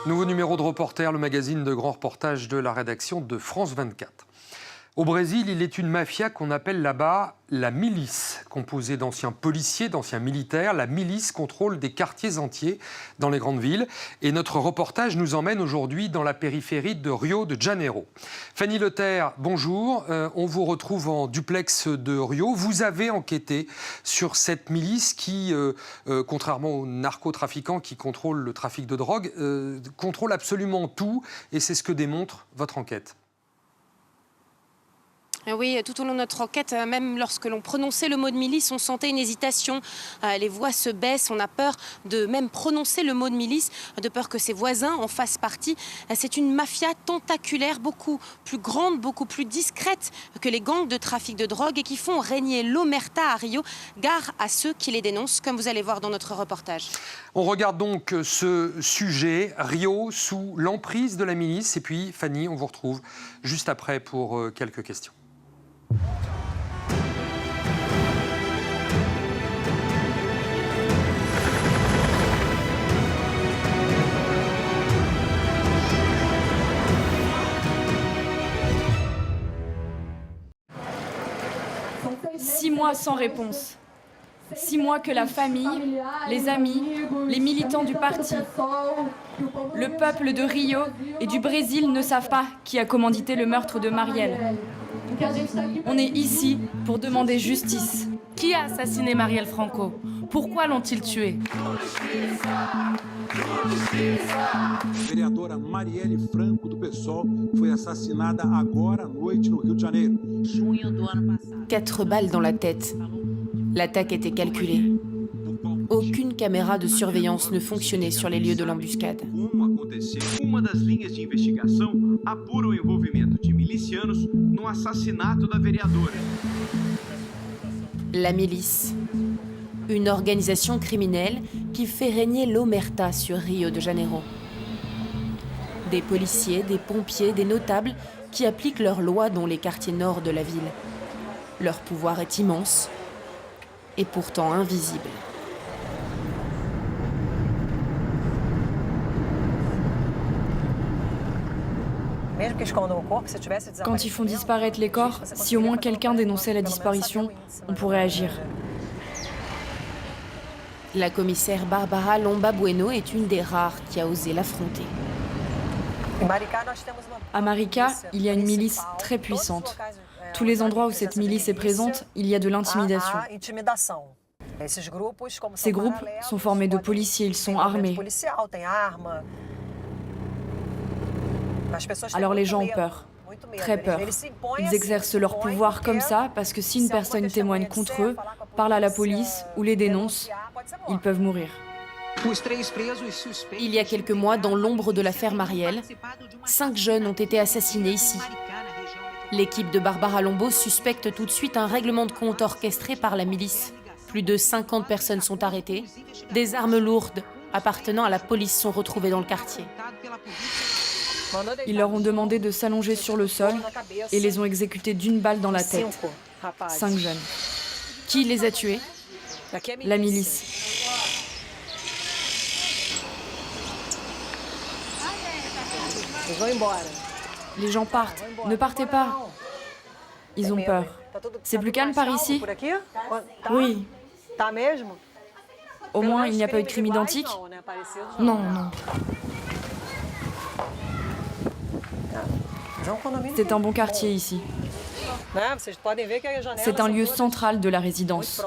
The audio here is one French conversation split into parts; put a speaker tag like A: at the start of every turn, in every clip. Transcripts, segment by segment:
A: Nouveau numéro de Reporter, le magazine de grands reportages de la rédaction de France 24. Au Brésil, il est une mafia qu'on appelle là-bas la milice, composée d'anciens policiers, d'anciens militaires. La milice contrôle des quartiers entiers dans les grandes villes. Et notre reportage nous emmène aujourd'hui dans la périphérie de Rio de Janeiro. Fanny Leterre, bonjour. On vous retrouve en duplex de Rio. Vous avez enquêté sur cette milice qui, contrairement aux narcotrafiquants qui contrôlent le trafic de drogue, contrôle absolument tout. Et c'est ce que démontre votre enquête.
B: Oui, tout au long de notre enquête, même lorsque l'on prononçait le mot de milice, on sentait une hésitation. Les voix se baissent, on a peur de même prononcer le mot de milice, de peur que ses voisins en fassent partie. C'est une mafia tentaculaire, beaucoup plus grande, beaucoup plus discrète que les gangs de trafic de drogue et qui font régner l'omerta à Rio. Gare à ceux qui les dénoncent, comme vous allez voir dans notre reportage.
A: On regarde donc ce sujet, Rio sous l'emprise de la milice. Et puis, Fanny, on vous retrouve juste après pour quelques questions.
C: Six mois sans réponse. 6 mois que la famille, les amis, les militants du parti, le peuple de Rio et du Brésil ne savent pas qui a commandité le meurtre de Marielle. On est ici pour demander justice.
D: Qui a assassiné Marielle Franco? Pourquoi l'ont-ils tuée?
E: Vereadora Marielle Franco do PSOL foi assassinada agora à noite no Rio de Janeiro.
F: 4 balles dans la tête. L'attaque était calculée. Aucune caméra de surveillance ne fonctionnait sur les lieux de l'embuscade.
G: Uma das linhas de investigação apura o envolvimento de milicianos no assassinato da vereadora.
F: La milice, une organisation criminelle qui fait régner l'omerta sur Rio de Janeiro. Des policiers, des pompiers, des notables qui appliquent leurs lois dans les quartiers nord de la ville. Leur pouvoir est immense et pourtant invisible.
C: Quand ils font disparaître les corps, si au moins quelqu'un dénonçait la disparition, on pourrait agir.
F: La commissaire Barbara Lomba Bueno est une des rares qui a osé l'affronter.
C: À Marica, il y a une milice très puissante. Tous les endroits où cette milice est présente, il y a de l'intimidation. Ces groupes sont formés de policiers, ils sont armés. Alors les gens ont peur, très peur. Ils exercent leur pouvoir comme ça parce que si une personne témoigne contre eux, parle à la police ou les dénonce, ils peuvent mourir.
F: Il y a quelques mois, dans l'ombre de l'affaire Marielle, 5 jeunes ont été assassinés ici. L'équipe de Barbara Lombo suspecte tout de suite un règlement de compte orchestré par la milice. Plus de 50 personnes sont arrêtées. Des armes lourdes appartenant à la police sont retrouvées dans le quartier.
C: Ils leur ont demandé de s'allonger sur le sol et les ont exécutés d'une balle dans la tête. 5 jeunes.
F: Qui les a tués?
C: La milice. Les gens partent. Ne partez pas. Ils ont peur. C'est plus calme par ici? Oui. Au moins, il n'y a pas eu de crime identique? Non, non. C'est un bon quartier ici. C'est un lieu central de la résidence.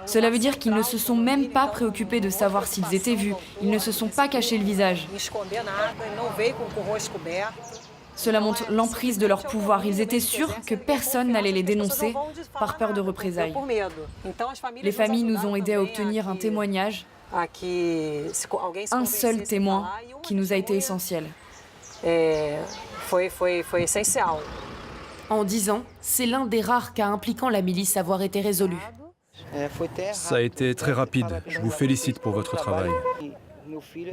C: Cela veut dire qu'ils ne se sont même pas préoccupés de savoir s'ils étaient vus. Ils ne se sont pas cachés le visage. Cela montre l'emprise de leur pouvoir. Ils étaient sûrs que personne n'allait les dénoncer par peur de représailles. Les familles nous ont aidés à obtenir un témoignage, un seul témoin qui nous a été essentiel.
F: En 10 ans, c'est l'un des rares cas impliquant la milice à avoir été résolu.
H: Ça a été très rapide. Je vous félicite pour votre travail.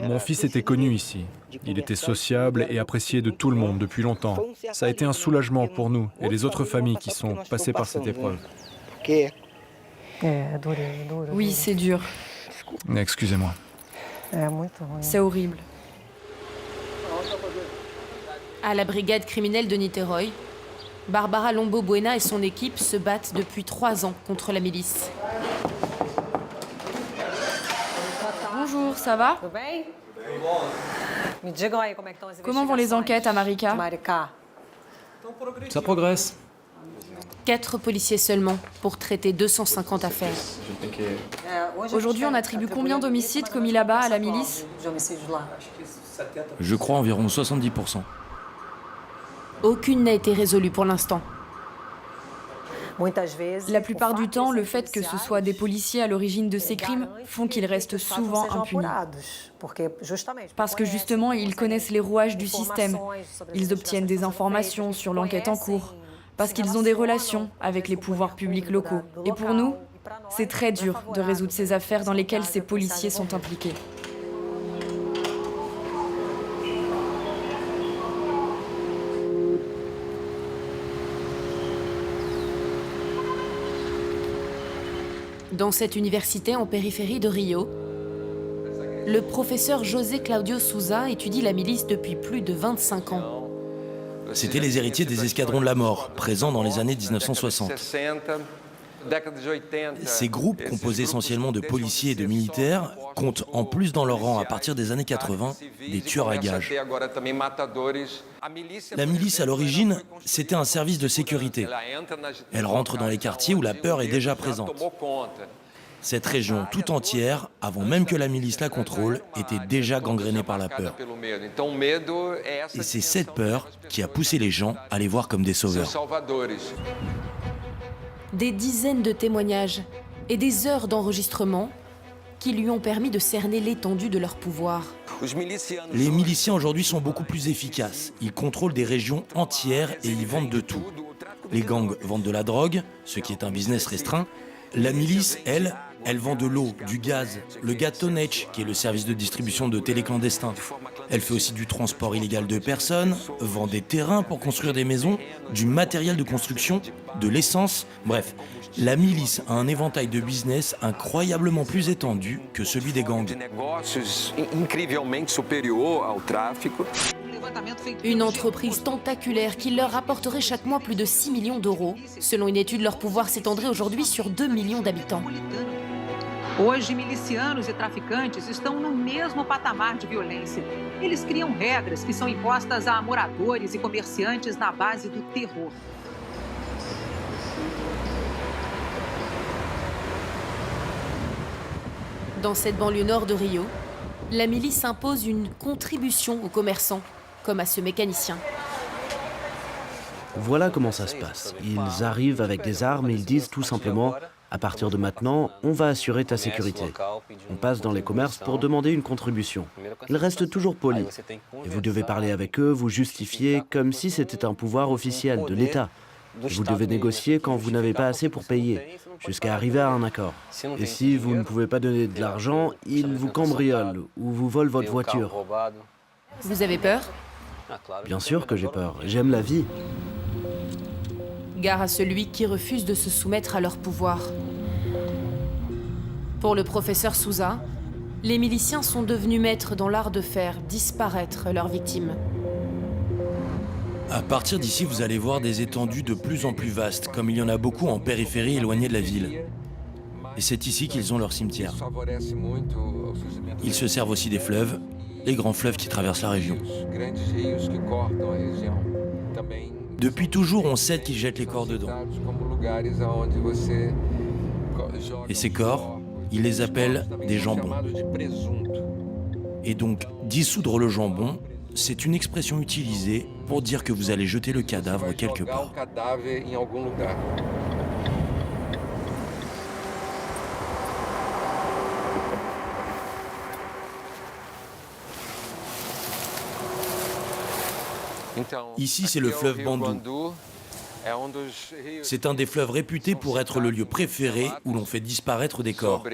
H: Mon fils était connu ici. Il était sociable et apprécié de tout le monde depuis longtemps. Ça a été un soulagement pour nous et les autres familles qui sont passées par cette épreuve.
C: Oui, c'est dur.
H: Excusez-moi.
C: C'est horrible.
F: À la brigade criminelle de Niterói, Barbara Lombo-Buena et son équipe se battent depuis 3 ans contre la milice.
C: Bonjour, ça va? Comment vont les enquêtes à Marica?
I: Ça progresse.
F: 4 policiers seulement pour traiter 250 affaires.
C: Aujourd'hui, on attribue combien d'homicides commis là-bas à la milice?
I: Je crois environ 70%.
F: Aucune n'a été résolue pour l'instant.
C: La plupart du temps, le fait que ce soit des policiers à l'origine de ces crimes font qu'ils restent souvent impunis. Parce que justement, ils connaissent les rouages du système. Ils obtiennent des informations sur l'enquête en cours. Parce qu'ils ont des relations avec les pouvoirs publics locaux. Et pour nous, c'est très dur de résoudre ces affaires dans lesquelles ces policiers sont impliqués.
F: Dans cette université en périphérie de Rio, le professeur José Claudio Souza étudie la milice depuis plus de 25 ans.
J: C'était les héritiers des escadrons de la mort, présents dans les années 1960. Ces groupes, composés essentiellement de policiers et de militaires, comptent en plus dans leur rang à partir des années 80 des tueurs à gages. La milice, à l'origine, c'était un service de sécurité. Elle rentre dans les quartiers où la peur est déjà présente. Cette région tout entière, avant même que la milice la contrôle, était déjà gangrénée par la peur. Et c'est cette peur qui a poussé les gens à les voir comme des sauveurs.
F: Des dizaines de témoignages et des heures d'enregistrement qui lui ont permis de cerner l'étendue de leur pouvoir.
J: Les miliciens aujourd'hui sont beaucoup plus efficaces. Ils contrôlent des régions entières et ils vendent de tout. Les gangs vendent de la drogue, ce qui est un business restreint. La milice, elle vend de l'eau, du gaz, le Gatonech, qui est le service de distribution de téléclandestins. Elle fait aussi du transport illégal de personnes, vend des terrains pour construire des maisons, du matériel de construction, de l'essence, bref. La milice a un éventail de business incroyablement plus étendu que celui des gangs.
F: Une entreprise tentaculaire qui leur rapporterait chaque mois plus de 6 millions d'euros. Selon une étude, leur pouvoir s'étendrait aujourd'hui sur 2 millions d'habitants.
K: Hoje, milicianos e traficantes estão no mesmo patamar de violência. Eles criam regras que são impostas a moradores e comerciantes na base do terror.
F: Dans cette banlieue nord de Rio, la milice impose une contribution aux commerçants, comme à ce mécanicien.
L: Voilà comment ça se passe. Ils arrivent avec des armes et ils disent tout simplement « À partir de maintenant, on va assurer ta sécurité ». On passe dans les commerces pour demander une contribution. Ils restent toujours polis. Et vous devez parler avec eux, vous justifier comme si c'était un pouvoir officiel de l'État. Vous devez négocier quand vous n'avez pas assez pour payer, jusqu'à arriver à un accord. Et si vous ne pouvez pas donner de l'argent, ils vous cambriolent ou vous volent votre voiture.
F: Vous avez peur ?
L: Bien sûr que j'ai peur. J'aime la vie.
F: Gare à celui qui refuse de se soumettre à leur pouvoir. Pour le professeur Souza, les miliciens sont devenus maîtres dans l'art de faire disparaître leurs victimes.
J: À partir d'ici, vous allez voir des étendues de plus en plus vastes, comme il y en a beaucoup en périphérie éloignée de la ville. Et c'est ici qu'ils ont leur cimetière. Ils se servent aussi des fleuves, les grands fleuves qui traversent la région. Depuis toujours, on sait qu'ils jettent les corps dedans. Et ces corps, ils les appellent des jambons. Et donc, dissoudre le jambon, c'est une expression utilisée pour dire que vous allez jeter le cadavre quelque part. Ici, c'est le fleuve Bandou. C'est un des fleuves réputés pour être le lieu préféré où l'on fait disparaître des corps.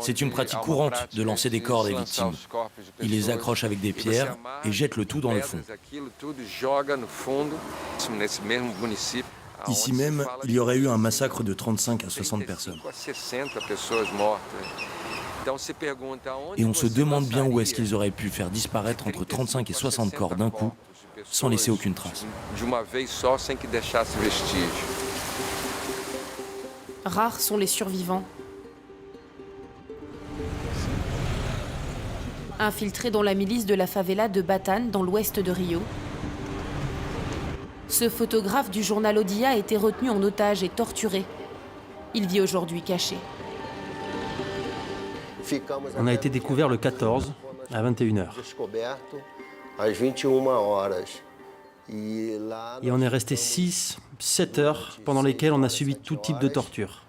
J: C'est une pratique courante de lancer des corps des victimes. Ils les accrochent avec des pierres et jettent le tout dans le fond. Ici même, il y aurait eu un massacre de 35 à 60 personnes. Et on se demande bien où est-ce qu'ils auraient pu faire disparaître entre 35 et 60 corps d'un coup, sans laisser aucune trace.
F: Rares sont les survivants. Infiltrés dans la milice de la favela de Batan, dans l'ouest de Rio, ce photographe du journal O Dia a été retenu en otage et torturé. Il vit aujourd'hui caché.
I: On a été découvert le 14 à 21h. Et on est resté 6-7 heures pendant lesquelles on a subi tout type de torture.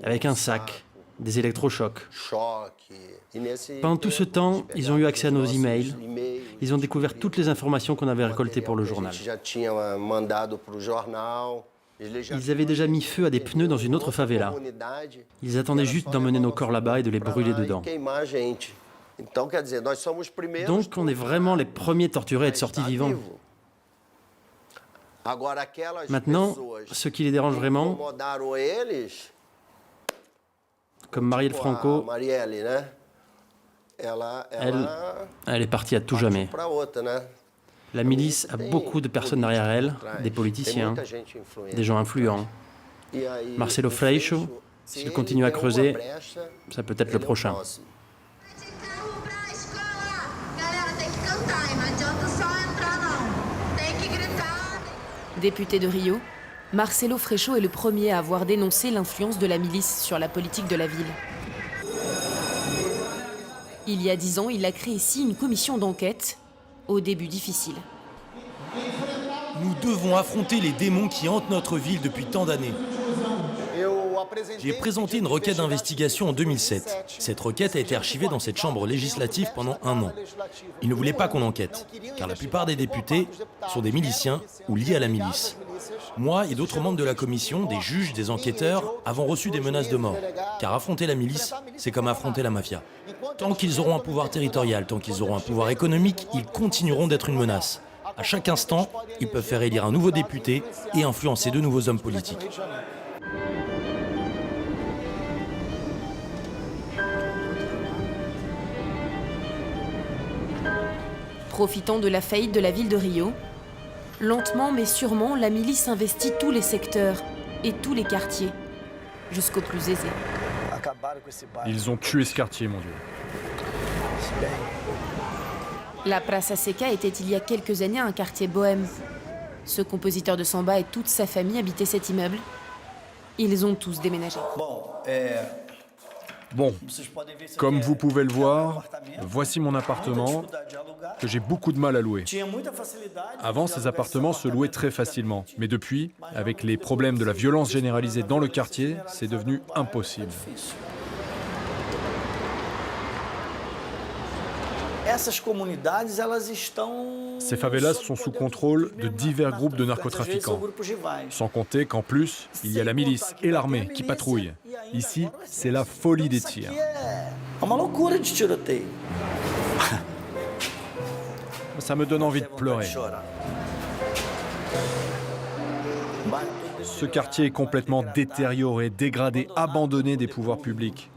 I: Avec un sac, des électrochocs. Pendant tout ce temps, ils ont eu accès à nos emails. Ils ont découvert toutes les informations qu'on avait récoltées pour le journal. Ils avaient déjà mis feu à des pneus dans une autre favela. Ils attendaient juste d'emmener nos corps là-bas et de les brûler dedans. Donc on est vraiment les premiers torturés à être sortis vivants. Maintenant, ce qui les dérange vraiment, comme Marielle Franco, elle est partie à tout jamais. La milice a beaucoup de personnes derrière elle, des politiciens, des gens influents. Marcelo Freixo, s'il continue à creuser, ça peut être le prochain.
F: Député de Rio, Marcelo Freixo est le premier à avoir dénoncé l'influence de la milice sur la politique de la ville. Il y a 10 ans, il a créé ici une commission d'enquête, au début difficile.
J: Nous devons affronter les démons qui hantent notre ville depuis tant d'années. J'ai présenté une requête d'investigation en 2007. Cette requête a été archivée dans cette chambre législative pendant 1 an. Ils ne voulaient pas qu'on enquête, car la plupart des députés sont des miliciens ou liés à la milice. Moi et d'autres membres de la commission, des juges, des enquêteurs, avons reçu des menaces de mort. Car affronter la milice, c'est comme affronter la mafia. Tant qu'ils auront un pouvoir territorial, tant qu'ils auront un pouvoir économique, ils continueront d'être une menace. À chaque instant, ils peuvent faire élire un nouveau député et influencer de nouveaux hommes politiques.
F: Profitant de la faillite de la ville de Rio, lentement mais sûrement, la milice investit tous les secteurs et tous les quartiers, jusqu'aux plus aisés.
H: Ils ont tué ce quartier, mon Dieu.
F: La Praça Seca était il y a quelques années un quartier bohème. Ce compositeur de samba et toute sa famille habitaient cet immeuble. Ils ont tous déménagé.
H: Bon, comme vous pouvez le voir, voici mon appartement que j'ai beaucoup de mal à louer. Avant, ces appartements se louaient très facilement, mais depuis, avec les problèmes de la violence généralisée dans le quartier, c'est devenu impossible. Ces favelas sont sous contrôle de divers groupes de narcotrafiquants. Sans compter qu'en plus, il y a la milice et l'armée qui patrouillent. Ici, c'est la folie des tirs. Ça me donne envie de pleurer. Ce quartier est complètement détérioré, dégradé, abandonné des pouvoirs publics.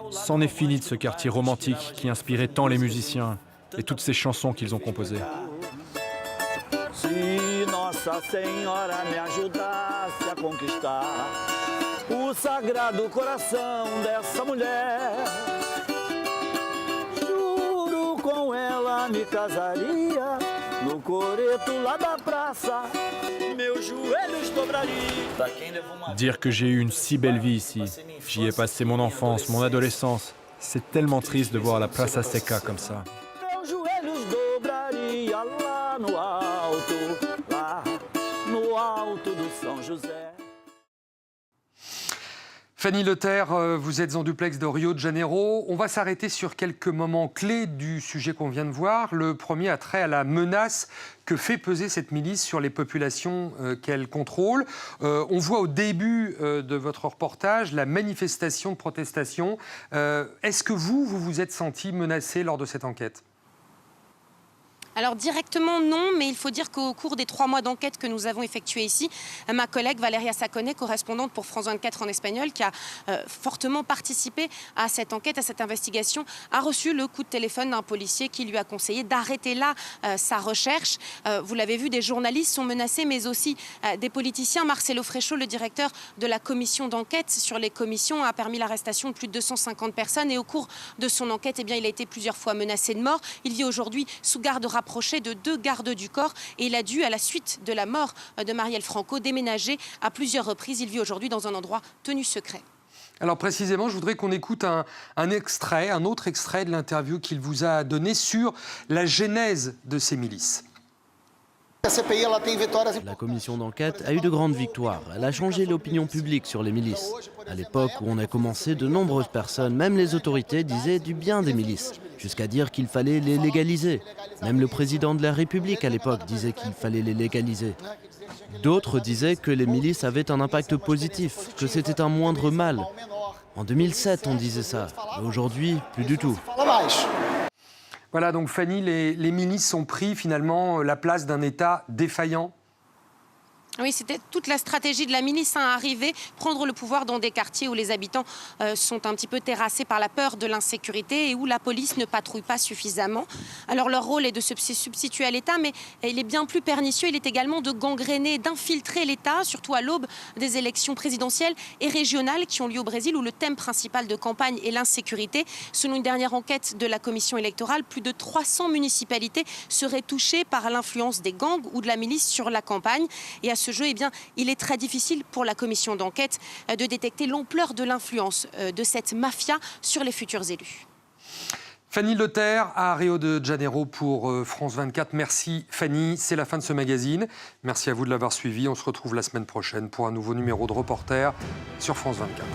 H: C'en est fini de ce quartier romantique qui inspirait tant les musiciens et toutes ces chansons qu'ils ont composées.
M: Se Nossa Senhora me ajudasse a conquistar o sagrado coração dessa mulher, juro com ela me casaria no coreto lá da praça, meus joelhos dobrariam.
H: Dire que j'ai eu une si belle vie ici, j'y ai passé mon enfance, mon adolescence. C'est tellement triste de voir la Praça Seca comme ça.
M: Meus joelhos dobraria lá no alto do São José.
A: Fanny Leterre, vous êtes en duplex de Rio de Janeiro. On va s'arrêter sur quelques moments clés du sujet qu'on vient de voir. Le premier a trait à la menace que fait peser cette milice sur les populations qu'elle contrôle. On voit au début de votre reportage la manifestation de protestation. Est-ce que vous vous êtes senti menacé lors de cette enquête ?
B: Alors directement non, mais il faut dire qu'au cours des 3 mois d'enquête que nous avons effectués ici, ma collègue Valeria Saconé, correspondante pour France 24 en espagnol, qui a fortement participé à cette enquête, à cette investigation, a reçu le coup de téléphone d'un policier qui lui a conseillé d'arrêter là sa recherche. Vous l'avez vu, des journalistes sont menacés, mais aussi des politiciens. Marcelo Freixo, le directeur de la commission d'enquête sur les commissions, a permis l'arrestation de plus de 250 personnes et au cours de son enquête, eh bien, il a été plusieurs fois menacé de mort. Il vit aujourd'hui sous garde rapprochée de 2 gardes du corps et il a dû, à la suite de la mort de Marielle Franco, déménager à plusieurs reprises. Il vit aujourd'hui dans un endroit tenu secret.
A: Alors précisément, je voudrais qu'on écoute un autre extrait de l'interview qu'il vous a donné sur la genèse de ces milices.
L: La commission d'enquête a eu de grandes victoires. Elle a changé l'opinion publique sur les milices. À l'époque où on a commencé, de nombreuses personnes, même les autorités, disaient du bien des milices, jusqu'à dire qu'il fallait les légaliser. Même le président de la République à l'époque disait qu'il fallait les légaliser. D'autres disaient que les milices avaient un impact positif, que c'était un moindre mal. En 2007, on disait ça. Et aujourd'hui, plus du tout.
A: Voilà, donc Fanny, les milices ont pris finalement la place d'un État défaillant.
B: Oui, c'était toute la stratégie de la milice, arriver, prendre le pouvoir dans des quartiers où les habitants sont un petit peu terrassés par la peur de l'insécurité et où la police ne patrouille pas suffisamment. Alors leur rôle est de se substituer à l'État, mais il est bien plus pernicieux. Il est également de gangréner, d'infiltrer l'État, surtout à l'aube des élections présidentielles et régionales qui ont lieu au Brésil, où le thème principal de campagne est l'insécurité. Selon une dernière enquête de la commission électorale, plus de 300 municipalités seraient touchées par l'influence des gangs ou de la milice sur la campagne. Et à ce jeu, eh bien, il est très difficile pour la commission d'enquête de détecter l'ampleur de l'influence de cette mafia sur les futurs élus.
A: Fanny Leterre à Rio de Janeiro pour France 24. Merci Fanny, c'est la fin de ce magazine. Merci à vous de l'avoir suivi. On se retrouve la semaine prochaine pour un nouveau numéro de Reporter sur France 24.